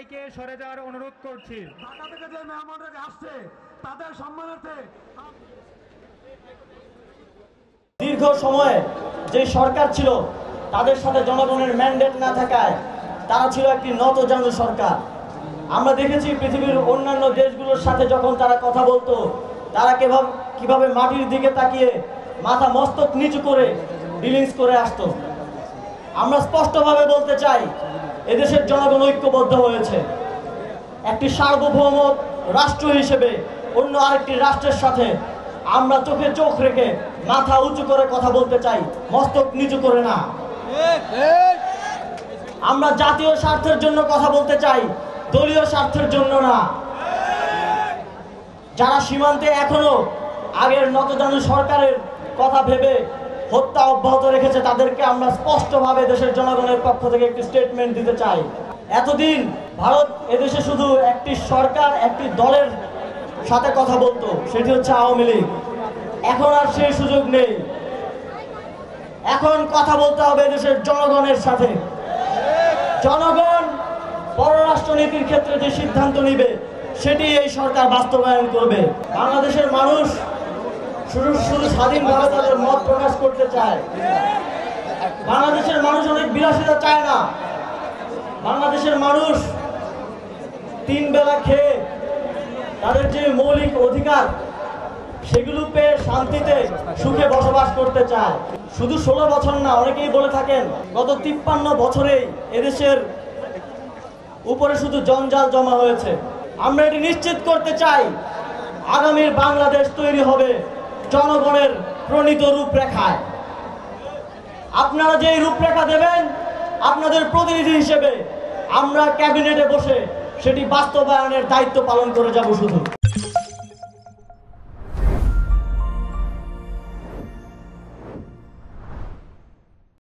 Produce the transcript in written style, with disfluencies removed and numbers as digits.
সবাইকে সরে যাওয়ার অনুরোধ করছি। ঢাকা থেকে যে মেহমানরা আসছে তাদের সম্মানার্থে দীর্ঘ সময়ে যে সরকার ছিল তাদের সাথে জনগণের ম্যান্ডেট না থাকায় তারা ছিল একটি নতজানু সরকার। আমরা দেখেছি পৃথিবীর অন্যান্য দেশগুলোর সাথে যখন তারা কথা বলতো তারা কিভাবে মাটির দিকে তাকিয়ে মাথা মস্তক নিচু করে ডিলিংস করে আসতো। আমরা স্পষ্টভাবে বলতে চাই এদেশের জনগণ ঐক্যবদ্ধ হয়েছে। একটি সার্বভৌম রাষ্ট্র হিসেবে অন্য আরেকটি রাষ্ট্রের সাথে আমরা চোখে চোখ রেখে মাথা উঁচু করে কথা বলতে চাই, মস্তক নিচু করে না। আমরা জাতীয় স্বার্থের জন্য কথা বলতে চাই, দলীয় স্বার্থের জন্য না। যারা সীমান্তে এখনো আগের নতজানু সরকারের কথা ভেবে হত্যা অব্যাহত রেখেছে তাদেরকে আমরা স্পষ্টভাবে দেশের জনগণের পক্ষ থেকে একটি স্টেটমেন্ট দিতে চাই। এতদিন ভারত এদেশে শুধু একটি সরকার, একটি দলের সাথে কথা বলতো, সেটি হচ্ছে আওয়ামী লীগ। এখন আর সেই সুযোগ নেই। এখন কথা বলতে হবে দেশের জনগণের সাথে। জনগণ পররাষ্ট্রনীতির ক্ষেত্রে যে সিদ্ধান্ত নিবে সেটি এই সরকার বাস্তবায়ন করবে। বাংলাদেশের মানুষ শুধু স্বাধীনভাবে তাদের মত প্রকাশ করতে চায়। বাংলাদেশের মানুষ অনেক বিলাসিতা চায় না। বাংলাদেশের মানুষ 3 বেলা খেয়ে তাদের যে মৌলিক অধিকার সেগুলো পেয়ে শান্তিতে সুখে বসবাস করতে চায়। শুধু 16 বছর না, অনেকেই বলে থাকেন গত 53 বছরেই এদেশের উপরে শুধু জঞ্জাল জমা হয়েছে। আমরা এটি নিশ্চিত করতে চাই আগামীর বাংলাদেশ তৈরি হবে জনগণের প্রণীত রূপরেখায়। আপনারা যে রূপরেখা দেবেন আপনাদের প্রতিনিধি হিসেবে আমরা ক্যাবিনেটে বসে সেটি বাস্তবায়নের দায়িত্ব পালন করে যাব শুধু।